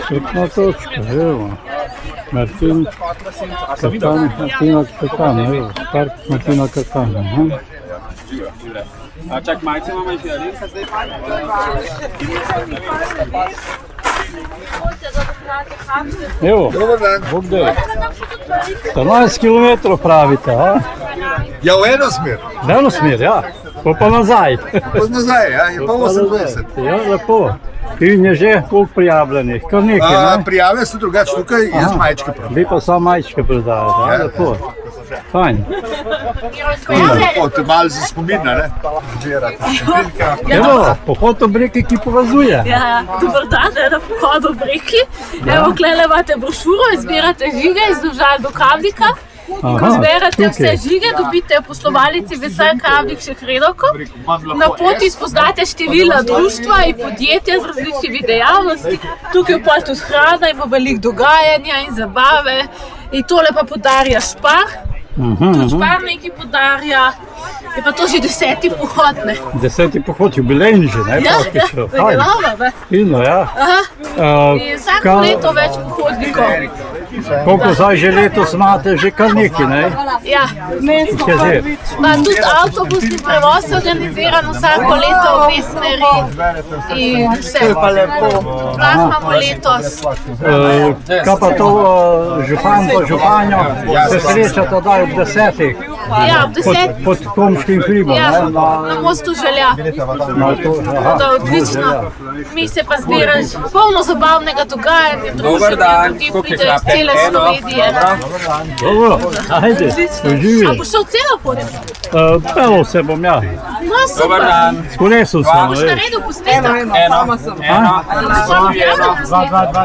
Świetna toczka, evo. Martina Krkan, evo. Park Martina Krkan. Čak majce imamo i želinka zdaj. Evo, Bog daj. 14 km pravite, a? Ja, v eno smer. V eno smer, ja. Pa nazaj. Pa nazaj, ja, je pa 28. Ja, lepo. In je že koliko prijavljenih, kar nekaj, ne? Prijave so drugače tukaj, jaz majčke pravim. Vi pa samo majčke prodajate, ja, lepo. Fajn. Lepo, te malo za spomina, ne? Evo, pohod ob reki, ki povezuje. Ja, dober dan, na pohod ob reki. Evo, klele imate brošuro, izbirate žige iz Domžal do Kamnika. Ko zberete vse žige, dobite v poslovalnici Vesel Kamnik še hrenovko. Na poti spoznate številna društva in podjetja z različnimi dejavnosti. Tukaj je pa tudi hrana, ima veliko dogajanja in zabave. In tole pa podarja Spar. Tudi Spar nekaj podarja. Je pa to že 10. pohod, ne? 10. pohod, jubilejni že, ne? Ja, ja, ne? Fino, ja. In vsako leto več pohodnikov. Koliko zdaj že letos imate, že kar nekaj, ne? Ja. Pa tudi avtobusni prevoz je organiziran vsako leto v obe smeri. In vse. Tak imamo letos. Kaj pa to župan pa županjo, se srečate daj ob 10. Ja, ob 10. Pod Komškim hribom, Ja, ne? na mostu Želja. To je odlično. Mi se pa zbiraš polno zabavnega dogajanja, druženja, ljudje pridejo iz cele Slovenije. Dobro, ajde, uživi. A boš šel celo pot? Pelo se bom, ja. No, super. S kolesom sem, Boš veš. naredil posnetek?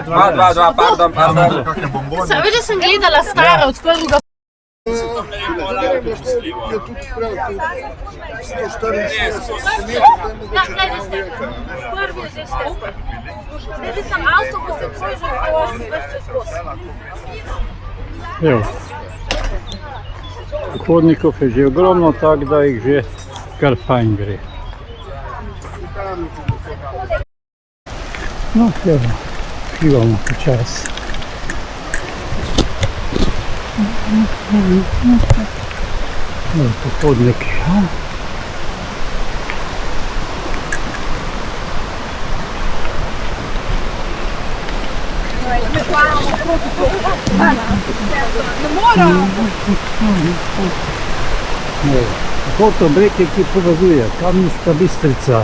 Dva, pardon. Veš, da sem gledala staro od prvega. Na, gledaj ste. Prvi že ste. Gledaj sem avtobus, je tvoj že prevoz, veš čez voz. Evo. Pohodnikov je že ogromno, tako da jih že kar fajn gre. No, evo, šivamo počas. Evo, pohodniki, ja. Pohod ob reki, ki povezuje, Kamniška Bistrica.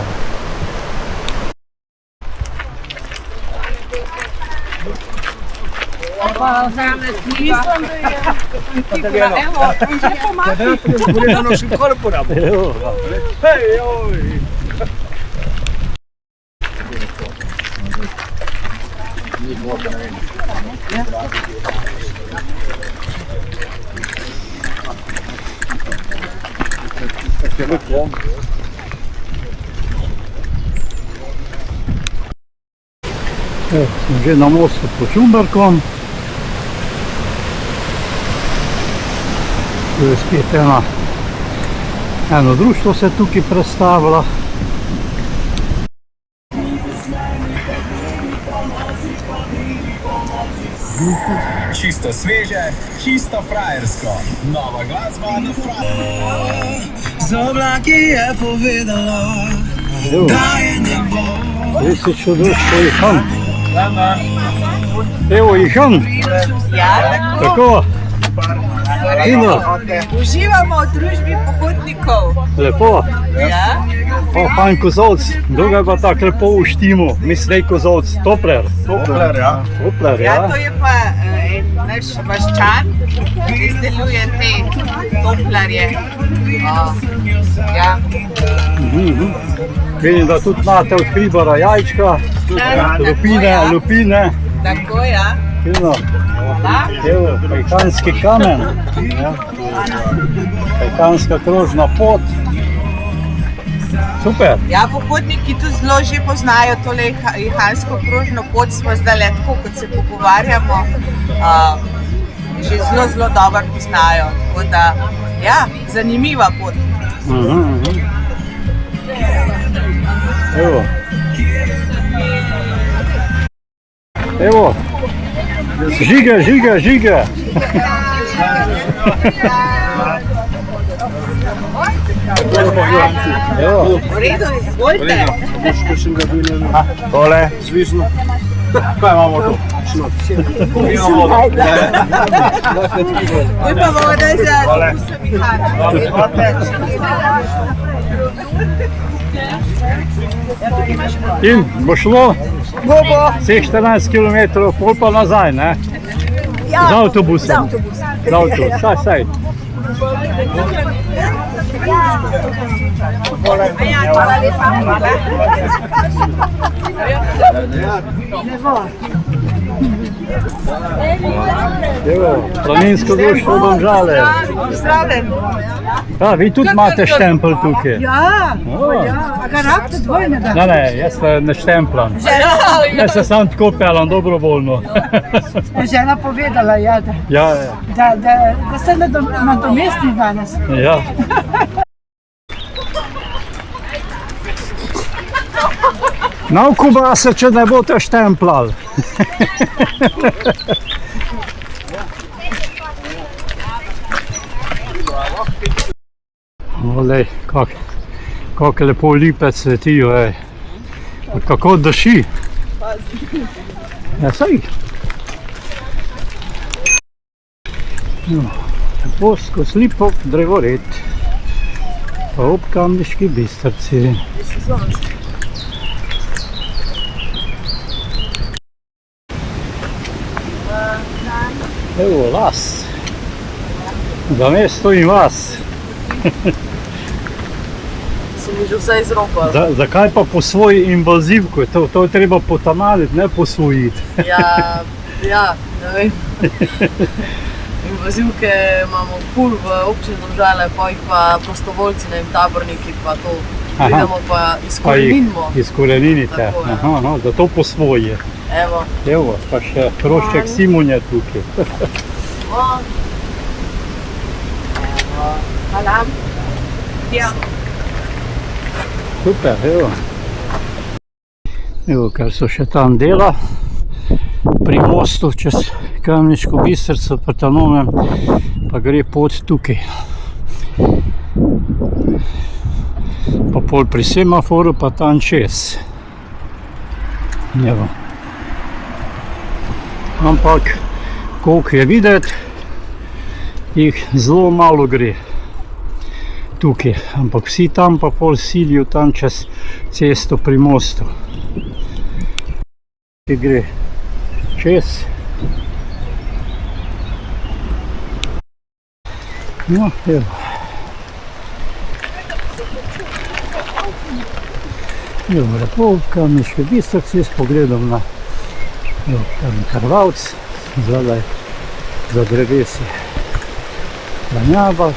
Evo, smo že na mostu pod Čumberkom. Tu je spet eno društvo se tukaj predstavlja. Čisto sveže, čisto frajersko. Nova glasba na frajersko. Z oblaki je povedala, da je nebo. Res je čudovsko Ihan. Evo Ihan. Ja, Tako. Fino. uživamo v družbi pohodnikov. Lepo. Ja, Fajn kozovc. Druga pa tako lepo v štimu. Mislim, kozovc. Topler. Topler, ja. Topler, ja, ja. to je pa naš vaščan, ki izdeluje te toplarje. Ja. Vidim, da tudi imate od hribara jajčka, lupine. Tako, ja. Fino. Evo, Pajkanski kamen. Ja. Pajkanska krožna pot. Super. Ja, pohodniki tu zelo že poznajo tole Ihansko krožno pot, smo zdaj tako, kot se pogovarjamo. že zelo dobro poznajo. Tako da, ja, zanimiva pot. Evo. Evo. Žiga. Evo. V redu, izvolite. Tole, zvižno. Kaj imamo tu? Upamo, da se In bo šlo vseh 14 km, pol pa nazaj, ne? Z avtobusom. Z avtobusom, saj. Evo, planinsko društvo Domžale. Ja, vi tudi imate štempelj tukaj. Ja, a ga rabite dvojnega? Ne, jaz ne štemplam. Jaz se sam tako pelam, dobrovoljno. Je žena povedala, ja, da se nadomesti danes. Ja. Naukuba se, če ne boste štempljali. Olej, kako lepo lipe cvetijo, ej. Kako diši. Ja, saj. Lepo skozi lipo drevored. Pa ob Kamniški Bistrici. Evo, las. Za mesto in vas. Se mi že vse izropalo. Zakaj pa po svoji invazivku? To je treba potamaniti, ne posvojiti. Ja, ne vem. Invazivke imamo ful v občini Domžale, pa jih pa prostovoljci, ne vem, taborniki, pa to pridemo pa izkoreninimo. Izkoreninite, da to posvoje. Evo, pa še hrošček Simonje tukaj. Hvala. Ja. Super, evo. Evo, ker so še tam dela pri mostu čez Kamniško Bistrico pri Tanovem, pa gre pot tukaj. Pa pol pri semaforu, pa tam čez. Evo. Ampak, koliko je videti, jih zelo malo gre tukaj, ampak vsi tam pa pol silijo tam čez cesto pri mostu. Ki gre čez. No, evo. Evo, lepo v Kamniški Bistrici s pogledom na Karvavc, zadaj za drevesi Ranjaba.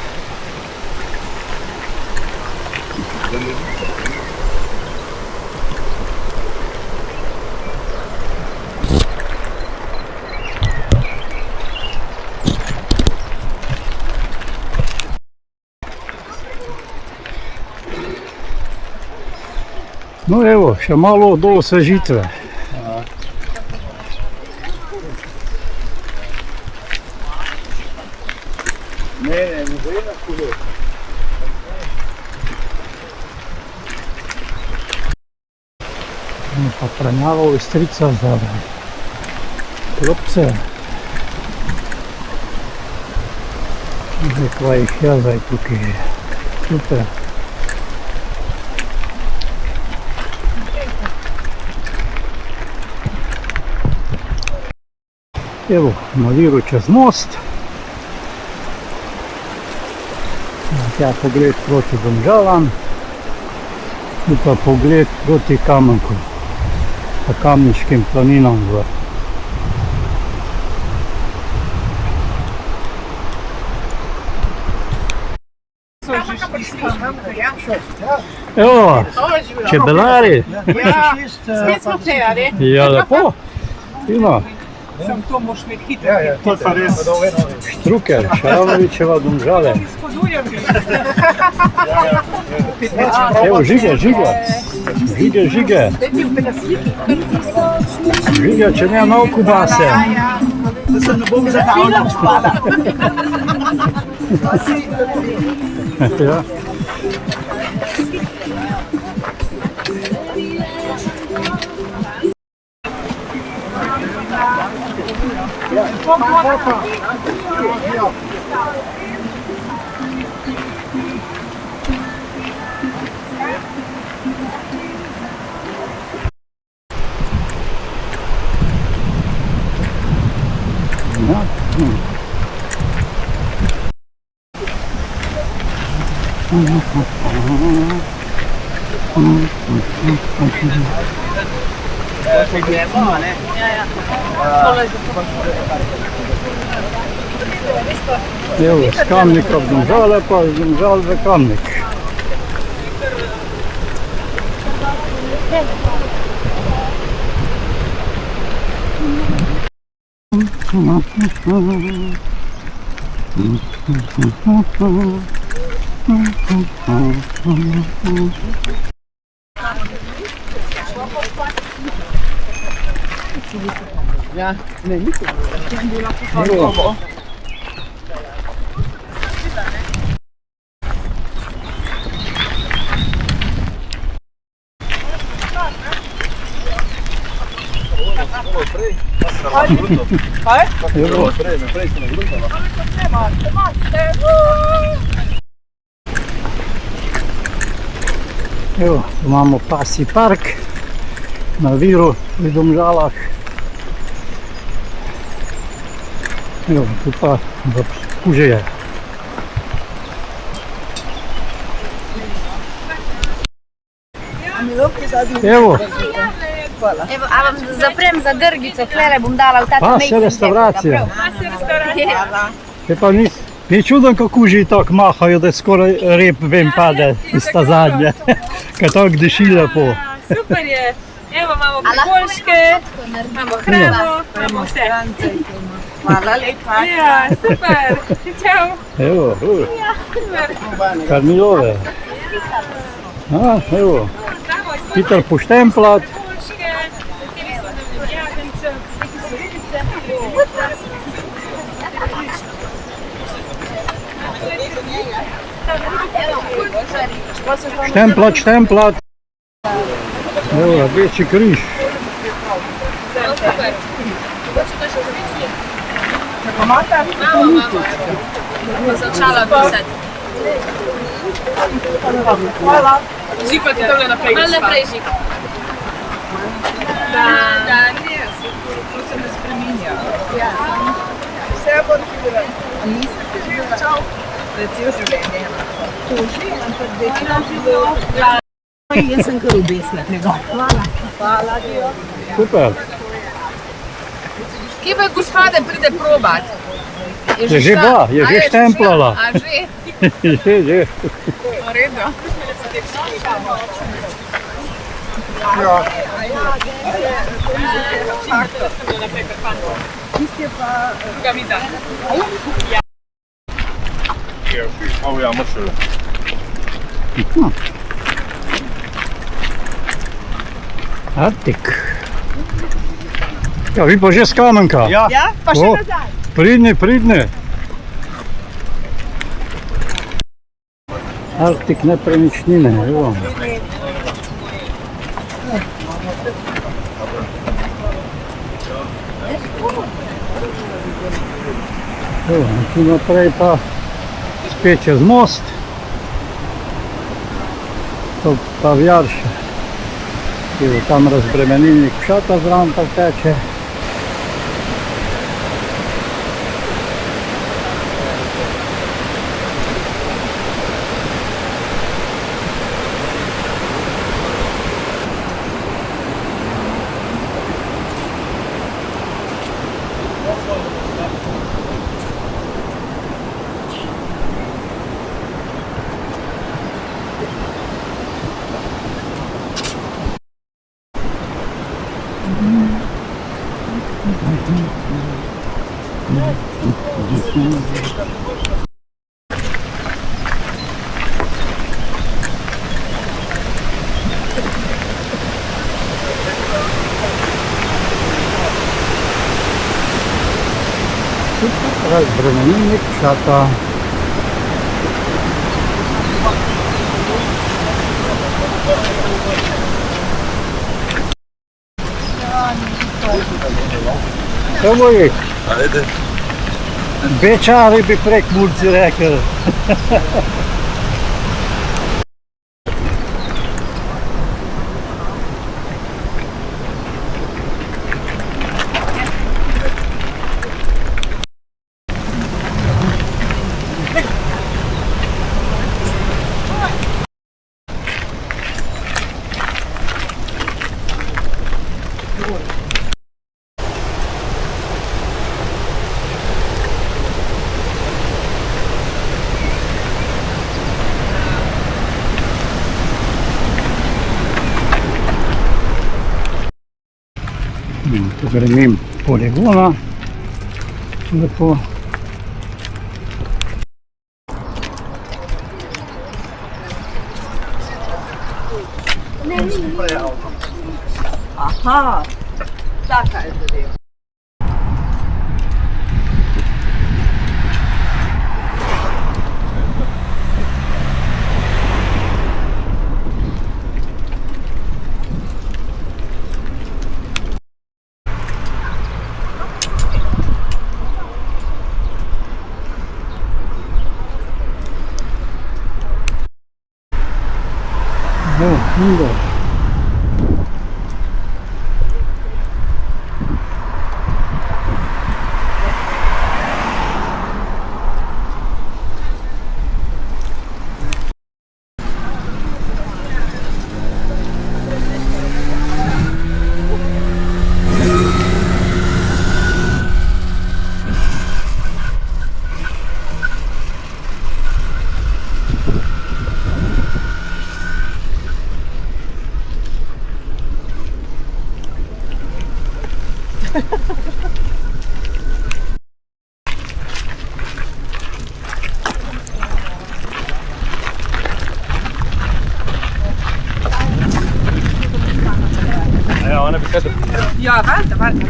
No evo, še malo do osvežitve. Pa Pranjava Ojstrica zadaj. Klopce. Nekva jih je zdaj tukaj. Super. Evo, na viru čez most. Tja pogled proti Domžalam. In pa pogled proti Kamenku. Pa Kamniškim planinam gor. Evo, čebelari. Spet smo pejali. Ja, lepo. Fino. Sam to moš imeti hitro. To je pa res. Štruker, Šaranovićeva Domžale. Spodujam. Evo, Žige. Žige, če ne nov kubase. Da se ne bom zabavljal. Hvala. Ja. Evo, z Kamnika v Domžale, pa z Domžal v Kamnik. Ja, ne, nisem. Evo, imamo pasji park na Viru v Domžalah. Evo, tu pa kuže je. Evo, Evo, a vam zaprem za drgico, klele bom dala v ta pa se restauracija. Je pa ni čudno, kako kuži tako mahajo, da skoraj rep ven pade iz ta zadnje. Kaj tako diši lepo. Super je. Evo imamo priboljške, imamo hrano, imamo vse. Hvala lepa. Ja, super. Čau. Evo, Karmilove. Evo, Peter poštemplat. Štemplat. Evo, Rdeči križ. Bom začela pisati. Hvala. Žig pa ti tam naprej. Malo naprej, Žig. Da, ne, To se ne spreminja. Vse bo odkriven. Niste preživela? Čau. Recimo življenje. To že, ampak večina živela. Jaz sem kar obesna tega. Hvala. Hvala, Dio. Super. Kje pa je gospa, da pride probat? Je že bila, je že štemplala. A že? Že. V redu. Oh ja, moet zullen. Artik. Ja, vi pa že z Kamenka. Ja. Ja, pa še O, nazaj. Pridni. Artik nepremičnine, evo. Evo, tu naprej pa spet čez most. To pa Vjarše. Evo, tam razbremenilnik Pšata zraven pa teče. Razbremenilnik šata. Evo jih. Ajde. Bečari bi prek Murci rekel. Gremim poligona, lepo. Aha, taka je zadeva. Lindo. Ja, warte.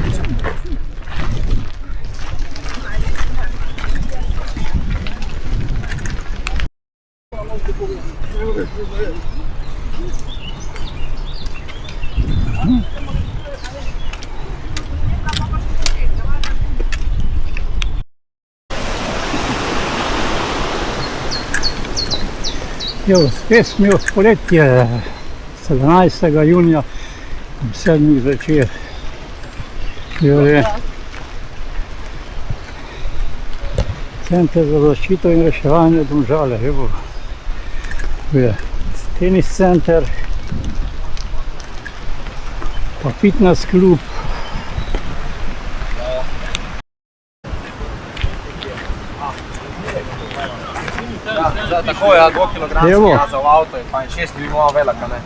Jo, spet smo v poletje, 17. junija, ob 7. zvečer. Je Center za zaščito in reševanje Domžale. Evo, je tenis center, pa fitness klub. Tako je, 2 kg za v avto je fajn, 6 bi imel velika, ne.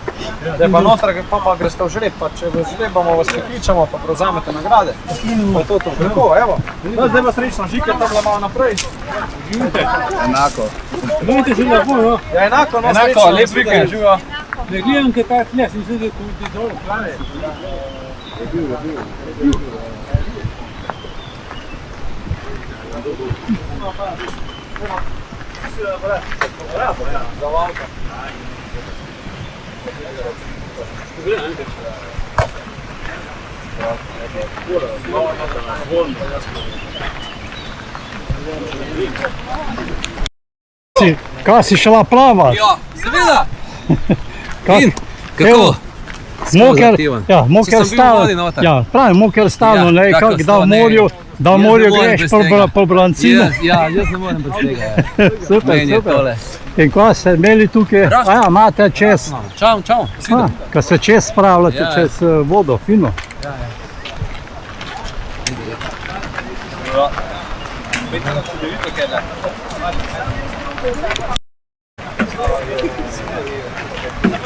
Zdaj pa noter, pa greste v žreb, pa če v žreb bomo vas prekličamo, pa prevzamete nagrade. Pa je to. Tako, evo. Zdaj pa srečno, Žike tam le malo naprej. Enako. Ja, enako, no srečno. Lep vikend, živijo. Ne gledam, kaj ta tle, sem sedel tudi dol, plave. Za v avto. Kaj si šla plavat? Ja, seveda. In? Kako? Moker stalno, ja, pravim, moker stalno, ne, kak da v morju greš po brancino. Ja, jaz ne morem bez tega. Super. In kaj ste imeli tukaj? Ja, imate čez. Čau. Kaj se čez spravljate čez vodo, fino.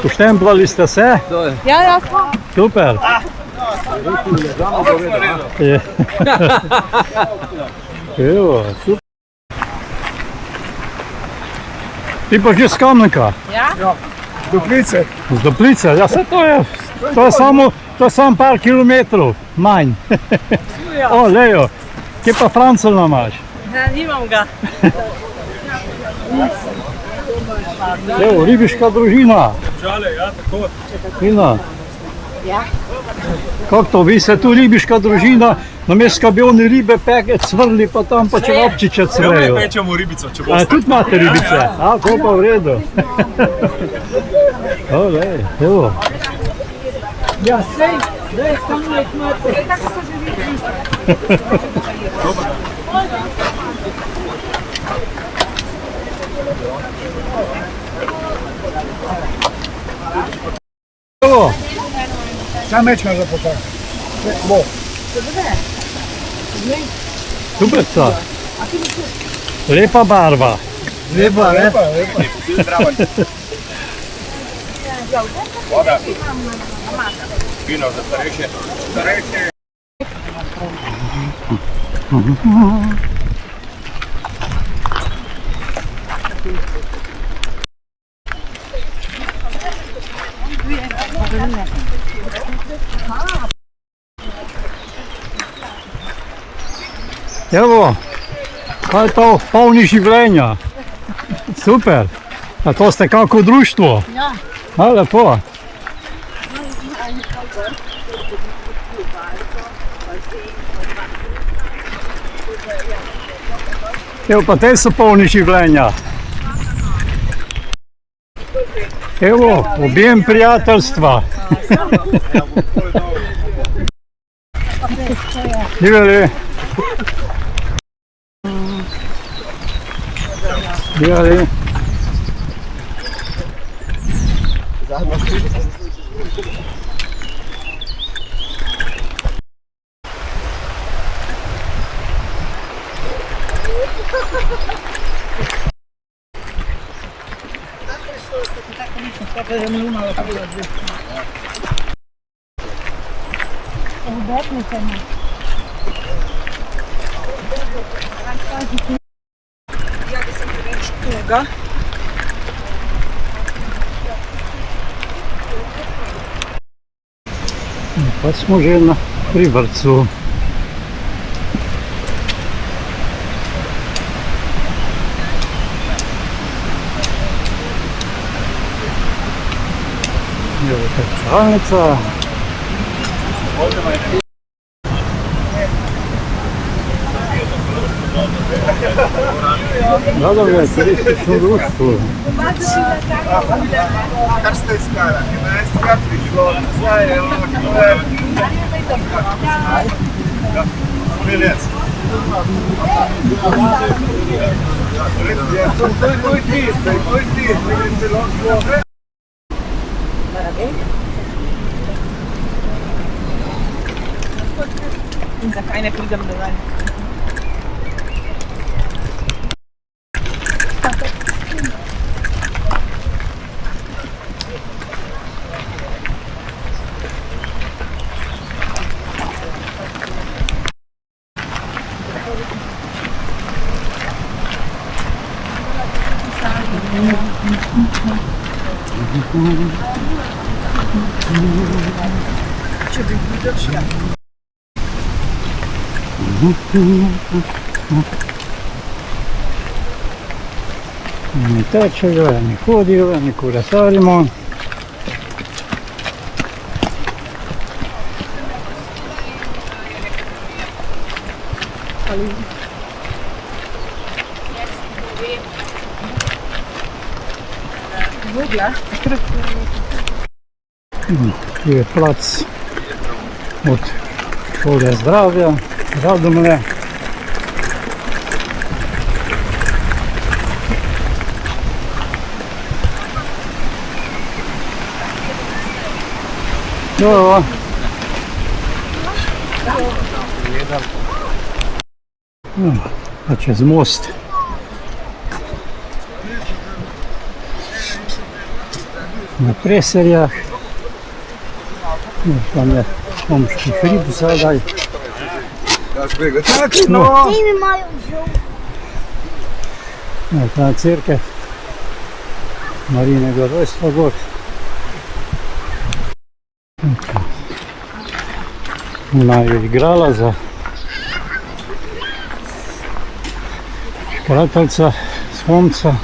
Poštempljali ste se? Ja, smo. Super. Evo, super. Ti pa že z Kamenka? Ja. Duplice. Z Duplice, ja, se to je samo par kilometrov manj. O, Lejo, kje pa Francola imaš? Ja, nimam ga. Evo, ribiška družina. Žale, ja, tako. Fina. Kako to, vi ste tu ribiška družina, namesto da bi oni ribe cvrli, pa tam pa čevapčiče cvrejo. Mi pečemo ribico, če A boste. tudi imate ribice? A, to pa v redu. Olej, evo. Ja, sej, zdaj tam nek imate. Evo, Sam mečka za pokaj. Dubeca. Lepa barva. Lepa, lepa. Voda. Vino za starejše. Starejše. Evo, kaj je to, polni življenja. Super. A to ste kako društvo? Ja. A, lepo. Evo, pa te so polni življenja. Evo, objem prijateljstva. Živeli. Živeli. Pa smo že pri vrtcu. Evo trčalnica. Rado je turistično društvo. Kar ste iskali, ne ste prišlo, zdaj je Res. To je moj tist, In zakaj ne pridem do ven? Če bi videl še. Ne tečejo, ne hodijo, ne kolesarimo. Tu je plac od šole zdravja, Radomlje. Jo. Pa čez most. Na Preserjah. Tam je omški hrib zadaj. Ta cerkev Marijinega rojstva gor. Ona je igrala za Krateljca, sonca.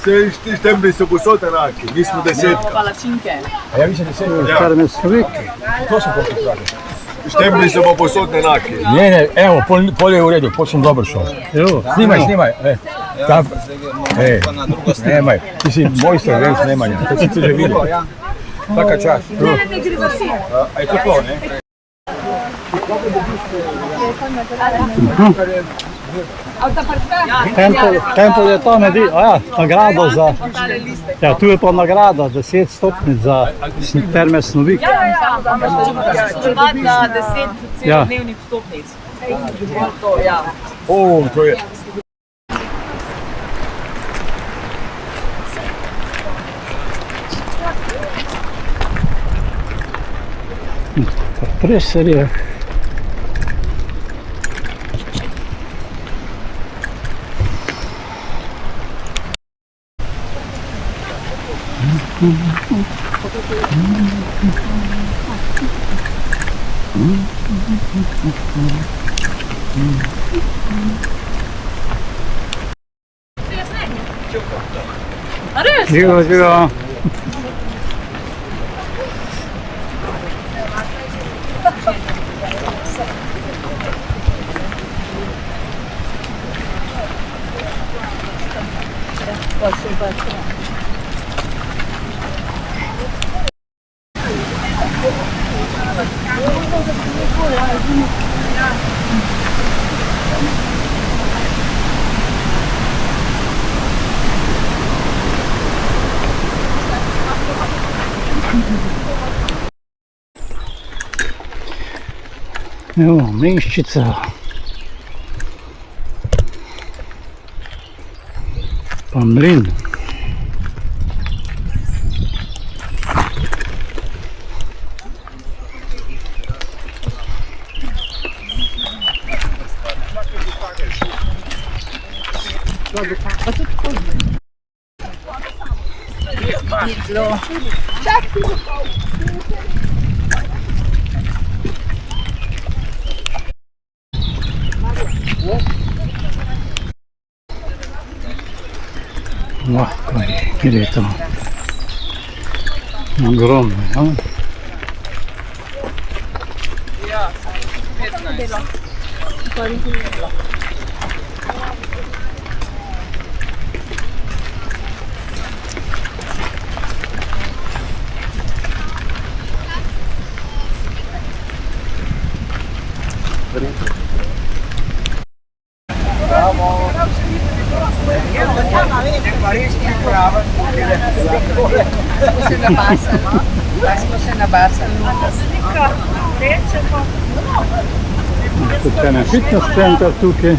Ti štembli so posod enaki, mi smo desetka. Palačinke. A ja mislim 10. Ja. Termesovik. To so potrebali. Štembli so pa posod enaki. Ne, evo, pol je v redu, pol sem dobro šel. Snimaj. Tam, snemaj. Ti si mojster, res snemanja. To si ti že videl. Svaka čast. A je to to, ne? Tempel je to nagrado za... Ja, tu je pa nagrada, 10 stopnic za Terme Snovik. Čuvati za 10 celodnevnih vstopnic. O, to je. Preserje. Živo. Evo, Meščica. Pa mlin. Lahko je to. Ogromno, ja. Smo se nabasali. Tukaj je fitness center tukaj.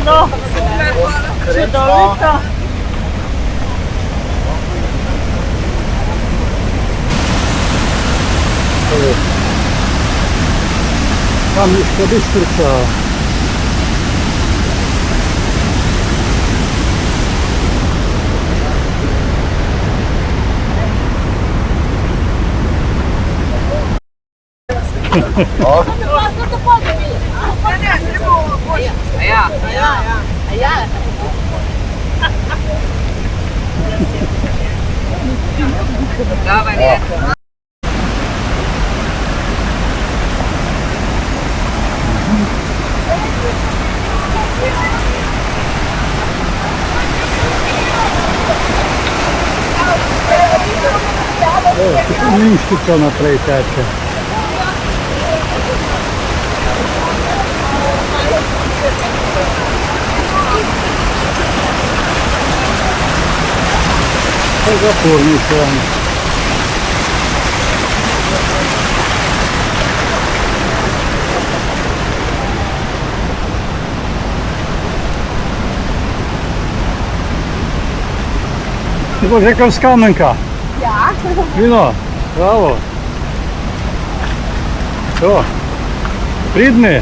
No, čudovito. Tam je skladiščica. Mlinščica naprej teče. To je zapornica. Ti boš rekel z Kamenka? Ja. Vino, bravo. To, pridni.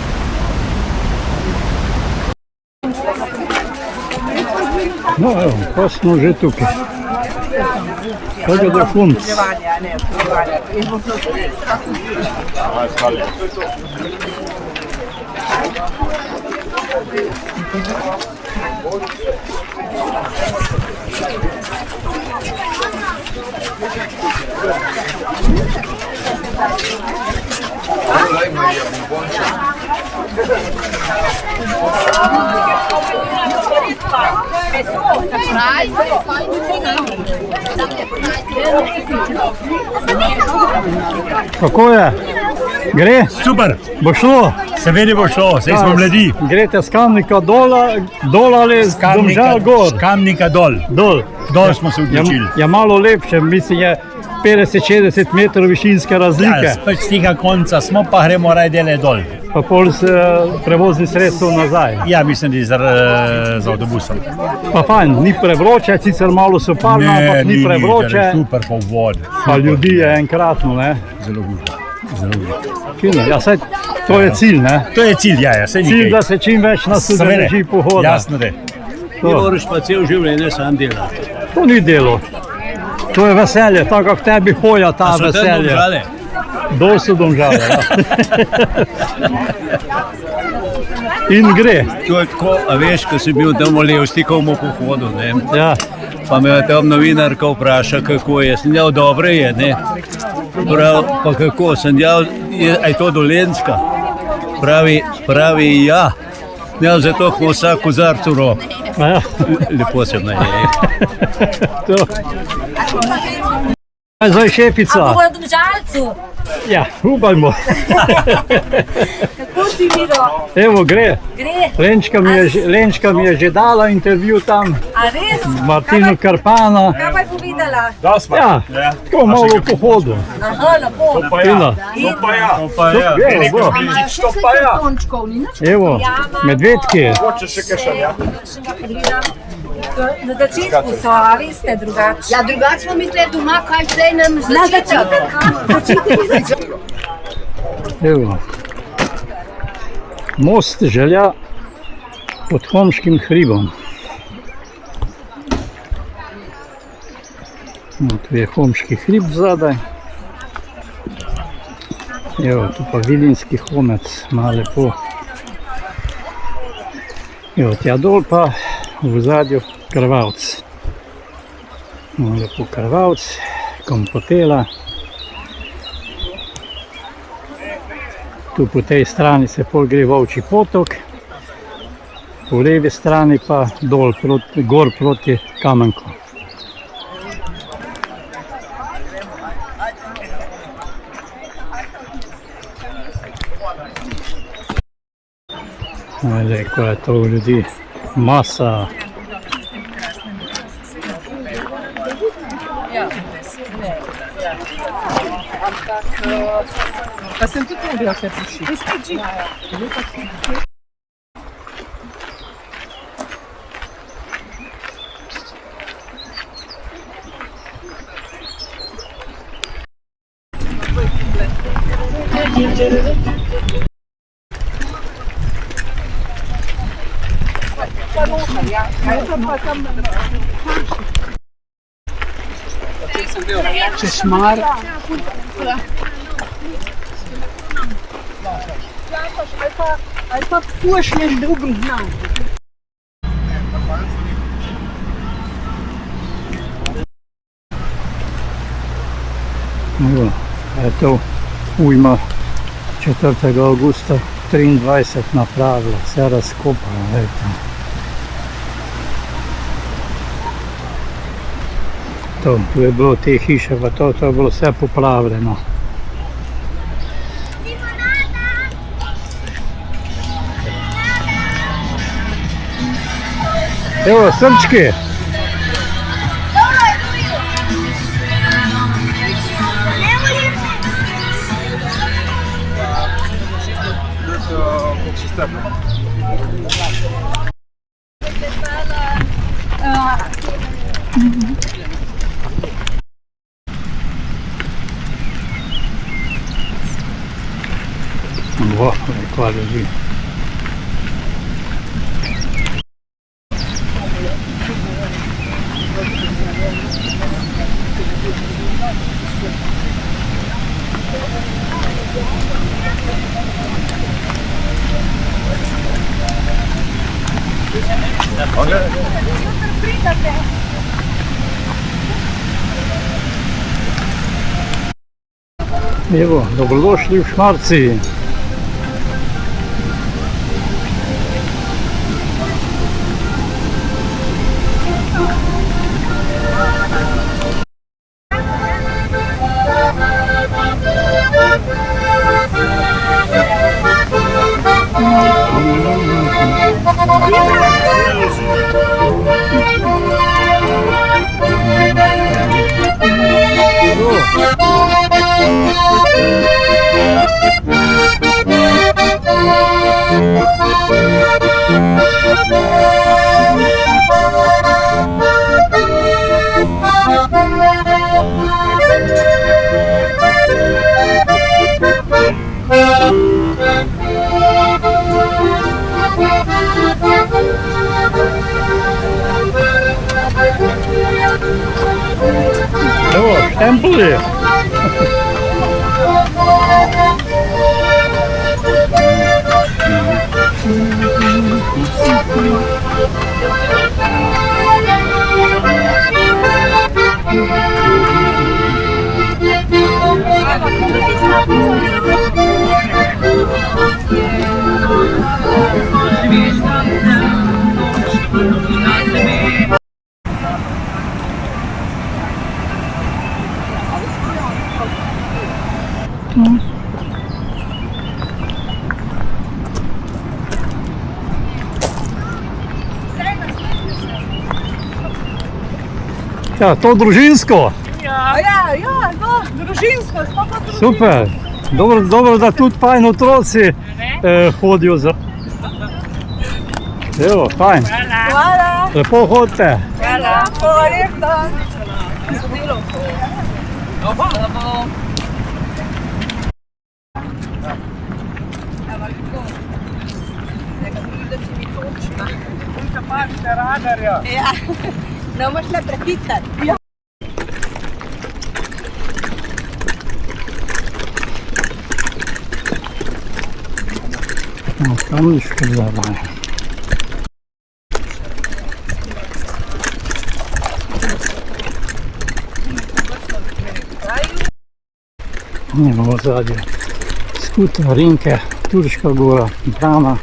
No, evo, pa smo že tukaj. Tako da func. Kako je? Gre? Super, Bo šlo? seveda bo šlo, saj smo mladi. Greste s Kamnika dol ali z Domžal gor? S Kamnika dol. Dol. Dol smo se odločili. Je malo lepše, mislim je 50-60 metrov višinske razlike. Ja, spet z tega konca smo, pa gremo raje dele dol. Pa pol s prevoznim sredstvom nazaj. Ja, mislim, da je z avtobusom. Pa fajn, ni prevroče, sicer malo so parno, ampak ni prevroče. Super po vodi. Pa ljudi je enkratno, ne? Zelo gut. Zelo gut. Fino, ja, saj to je cilj, ne? To je cilj, ja, saj Cilj, nekaj. da se čim več nas udeleži pohoda. Jasno, da. To. Moraš pa cel življenje sam delati. To ni delo. To je veselje, tako kot tebi hoja ta veselje. Dol so Domžale, ja. In gre. To je tako, a veš, ko si bil tam v Levstikovmu pohodu, ne? Ja. Pa me tam novinarka vpraša, kako je. Sem dejal, dobro je, ne? Prav, pa kako, sem dejal, a je to Dolenjska? Pravi ja. Ja, zato smo vsak kozarc v rok. Ja. Lepo se mne je. To. Zdaj šefica. A bo v Domžalcu? Ja, upajmo. Kako si videl? Evo, gre. Gre. Lenčka mi je že dala intervju tam. A res? Martinu Karpana. Kaj pa je povedala? Ja, tako malo v pohodu. Aha, lepo. Fino. To pa ja. Evo, To pa ja. Tončkov, ni nič. evo, medvedki. Hoče še kaj še, ja? Na začetku so, a veste, drugače. Ja, drugače smo mislili doma, kaj zdaj nam Na začetek. Evo. Most želja pod Homškim hribom. No, tu je Homški hrib zadaj. Evo, tu pa Vilinski homec, ima lepo. Evo, tja dol pa v zadju Krvavc. No, lepo Krvavc, Kompotela. Tu po tej strani se pol gre Volčji potok, po levi strani pa dol gor proti Kamenku. Glej, ko je to ljudi, masa. Pa sem tudi mogla se prišiti. Češmar. Ali pa pošlješ drugim znam. Evo, je to ujma 4. augusta 23 napravila, vse razkopala, gledajte. Tu je bilo te hiše, pa to je bilo vse poplavljeno. Evo, srčki! Qua ljudi. Evo, dobrodošli v Šmarci. Evo, štempelji. Ja, to družinsko. Ja, no, družinsko, smo pa družinsko. Super. Dobro, da tudi fajn otroci hodijo za... Evo, fajn. Hvala. Lepo hodite. Hvala. Hvala lepa. Ja, ne boš le prehitati. No, kamniške zavanje. Imamo zadnje skuter, Rinke, Turška gora, Brana,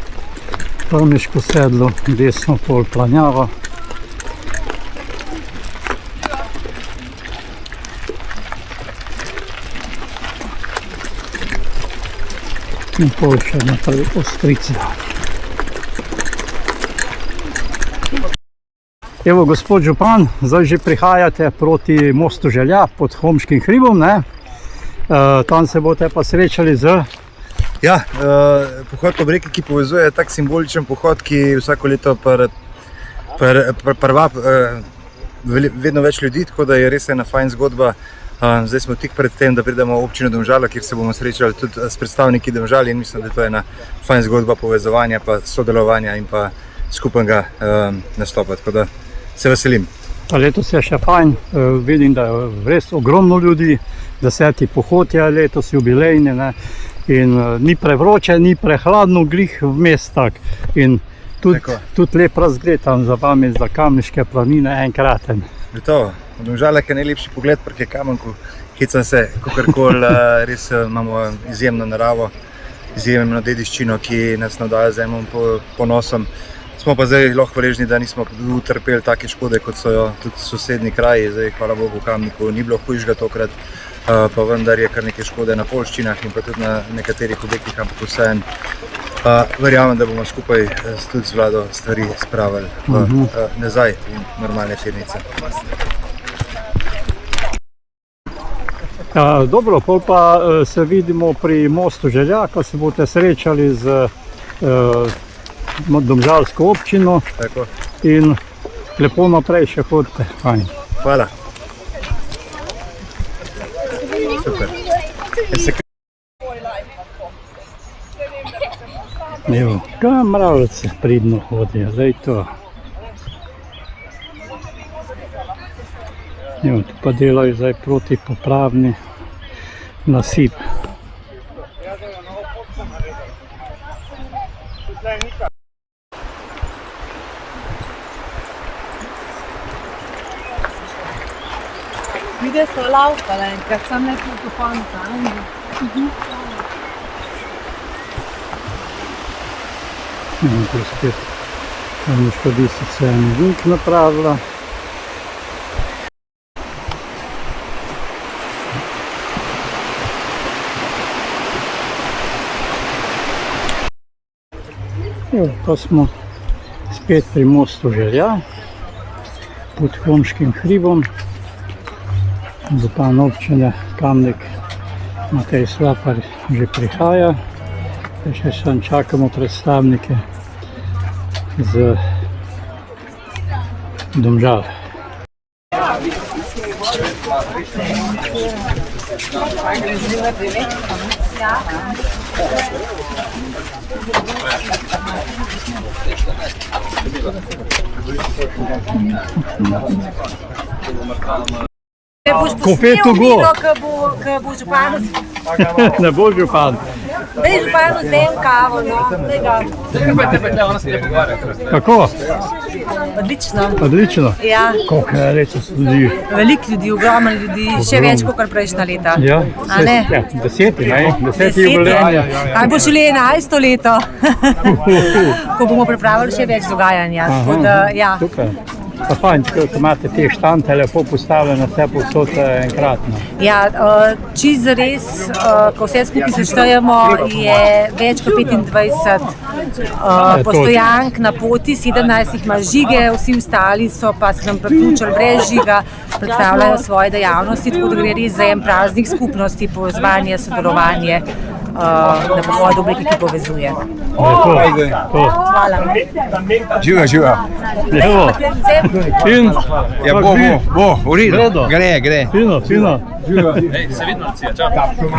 Kamniško sedlo, desno pol Planjava. In pol še naprej Ostrica. Evo, gospod župan, zdaj že prihajate proti mostu Želja pod Homškim hribom, ne? Tam se boste pa srečali z... Ja, pohod ob reki, ki povezuje tak simboličen pohod, ki vsako leto prva vedno več ljudi, tako da je res ena fajn zgodba. Zdaj smo tik pred tem, da pridemo v občino Domžala, kjer se bomo srečali tudi s predstavniki Domžal in mislim, da to je ena fajn zgodba povezovanja, pa sodelovanja in pa skupnega nastopa, tako da se veselim. Pa letos je še fajn, vidim, da je res ogromno ljudi, 10. pohod je letos jubilejni, ne? In ni prevroče, ni prehladno, glih vmes tak. In tudi lep razgled tam za vami, za Kamniške planine, enkraten. Gotovo, v Domžalah je najlepši pogled proti Kamenku, hecam se, kakorkoli, res imamo izjemno naravo, izjemno dediščino, ki nas navdaja z enim ponosom. Smo pa zdaj lahko hvaležni, da nismo utrpeli take škode, kot so jo tudi sosednji kraji. Zdaj, hvala Bogu, v Kamniku ni bilo hujšega tokrat, pa vendar je kar nekaj škode na poljščinah in pa tudi na nekaterih objektih, ampak vseeno verjamem, da bomo skupaj tudi z vlado stvari spravili nazaj v normalne tirnice. Dobro, pol pa se vidimo pri mostu Želja, ko se boste srečali z domžalsko občino. Tako. In lepo naprej še hodite. Fajn. Hvala. Super. Evo, kam mravljice pridno hodijo, zdaj to. Jo, tu pa delajo zdaj protipoplavni nasip. Ljudje so laufale, enkrat sem nekaj do konca. In tu spet škodistica en vink napravila. Jo, pa smo spet pri mostu Želja, pod Homškim hribom. Župan občine Kamnik Matej Slapar že prihaja. Še samo čakamo predstavnike z Domžal. Ko pet ugo. Ko bo župan. Ne bo župan. Daj županu vzem kavo, no. Kako? Odlično. Odlično? Ja. Koliko je letos ljudi? Veliko ljudi, ogromno ljudi, še več kot prejšnja leta. Ja, A ne? deseti, ne? Deseti jubilej. Kaj bo šele 11. leto, ko bomo pripravili še več dogajanja. Tako da, ja. Super. Pa fajn, ko imate te štante lepo postavljene, vse povsod enkratno. Ja, čisto res, ko vse skupaj seštejemo, je več kot 25 postojank na poti, 17 jih ima žige, vsi ostali so pa se nam priključili brez žiga, predstavljajo svoje dejavnosti, tako da gre res za en praznik skupnosti, povezovanje, sodelovanje na pohodu obliki, ki povezuje. Hvala. Živa, živa. Evo. In? Ja, bo, v redu. Gre. Fino. Ej, se vidno, Lucija, čau.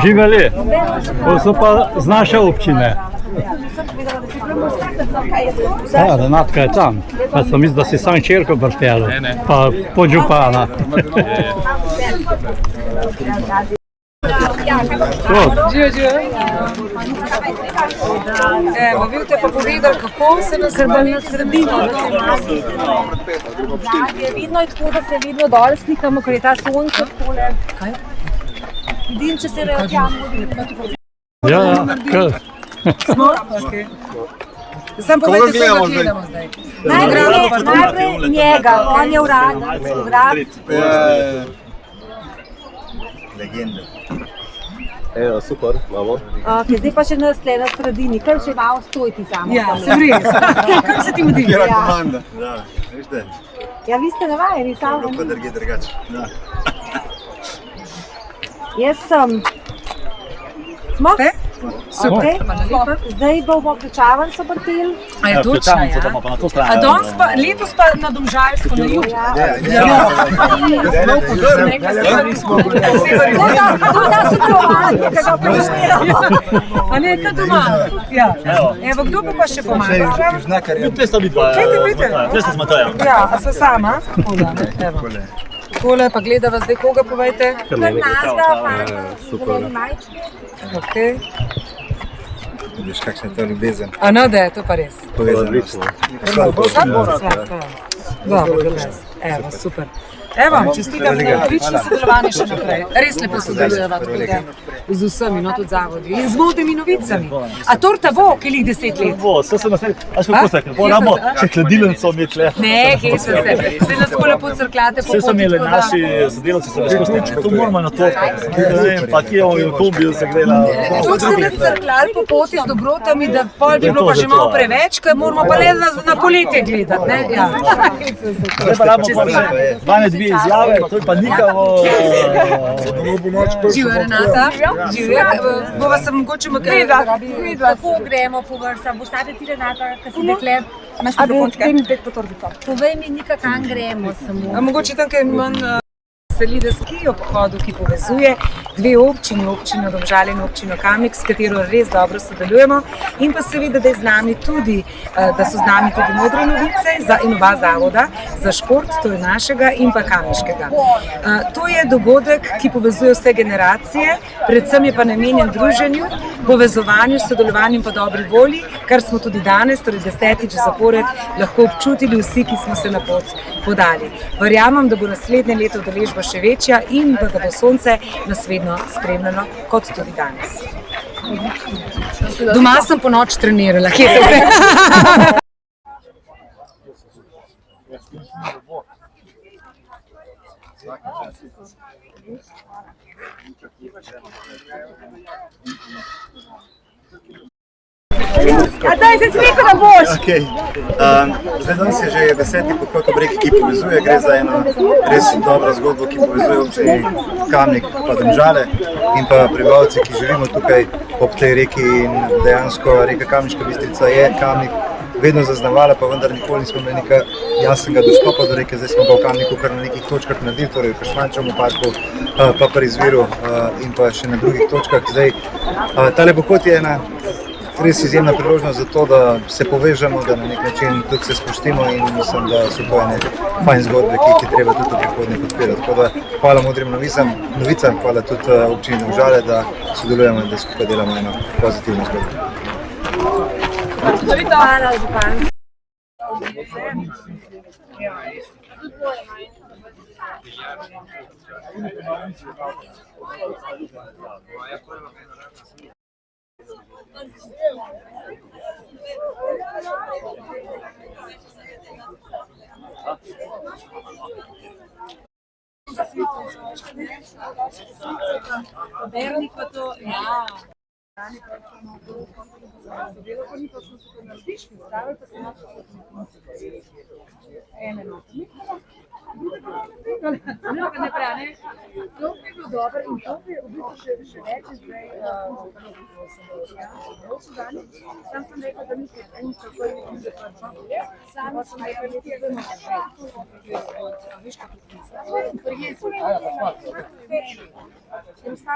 Živeli. To so pa z naše občine. Ja, Renatka je tam. Pa sem mislil, da si sam čerko pripeljal. Ne. Pa podžupana. Živijo. Evo, vi boste pa povedali, kako se nas sredino. Vidno je tako, da se vidno dol slikamo, ker je ta sonce takole. Kaj? Vidim, če se reakcijamo. Ja, kar. Smo? Sam povedajte, kako gledamo zdaj. Najprej njega, on je urad. Legende. Evo, super, imamo. Zdaj pa še naslednja na sredini, kar še malo stojiti samo. Ja, se res. Kako se ti mudi? Kjera komanda. Da, veš te. Ja, vi ste navajeni samo. Kako drgi drugače. Da. Jaz sem. Smo? Ste? Super. Zdaj bomo ključavanco vrteli. A je točno, ja? Pa na to stran. A danes pa, letos pa na Domžalsko, na jug. A ne, kaj doma? Evo, kdo bo pa še pomagal? Tle sta vidva. Tle sta z Matejem. Ja, a sva sama? Evo. Takole pa gledava zdaj, koga povejte? Super. Okay. Vidiš, kakšna je to ljubezen. A no, da je to pa res. Povezanost. Dobro, evo, super. Evo, čestitam za odlično sodelovanje še naprej. Res lepo sodelujeva tudi z vsemi, no tudi zavodi. In z modnimi novicami. A torta bo, ki lih 10 let? Bo, vse sem naslednji. A še kako ste, moramo še hladilnico imeti le. Ne, kje sem se. Zdaj nas tako lepo crkljate po poti. Vse so imeli naši sodelavci, so bili poslušni. To moramo na torto. Ne vem, pa kje v kombiju se gre na... Tu ste nas crkljali po poti z dobrotami, da pol bi bilo pa že malo preveč, ker moramo pa le na poletje gledati, ne? Ja. Zdaj pa rabimo pa že 2 izjave, to je pa nikavo... Živja Renata, živja, bova se mogoče makljati. Kako gremo po vrsta, boš tate ti Renata, kaj si dekle, imaš mikrofončke? Povej mi Nika, kam gremo samo. A mogoče tam kaj manj veseli, da skijo pohodu, ki povezuje dve občini, občino Domžale in občino Kamnik, s katero res dobro sodelujemo, in pa seveda, da je z nami tudi, da so z nami tudi Modre novice in oba zavoda za šport, to je našega in pa kamniškega. To je dogodek, ki povezuje vse generacije, predvsem je pa namenjen druženju, povezovanju, sodelovanju in pa dobri volji, kar smo tudi danes, torej 10. zapored, lahko občutili vsi, ki smo se na pot podali. Verjamem, da bo naslednje leto udeležba še večja in da bo sonce nas vedno spremljalo, kot tudi danes. Doma sem po noč trenirala, kje se vse? A daj se smiko, da boš! Zdaj danes je že 10. pohod ob reki, ki povezuje. Gre za eno res dobro zgodbo, ki povezuje občini Kamnik pa Domžale in pa prebivalci, ki živimo tukaj ob tej reki. In dejansko reka Kamniška Bistrica je Kamnik vedno zaznamovala, pa vendar nikoli nismo imeli nekaj jasnega dostopa do reke. Zdaj smo ga v Kamniku kar na nekih točkah naredili, torej v Kašmančevem parku, pa pri Izviru in pa še na drugih točkah. Zdaj, tale pohod je ena res izjemna priložnost za to, da se povežemo, da na nek način tudi se sprostimo in mislim, da so to ene fajn zgodbe, ki jih je treba tudi v prihodnje podpirati. Tako da hvala Modrim novicam, hvala tudi občini Domžale, da sodelujemo in da skupaj delamo eno pozitivno zgodbo. Hvala, župan. Sam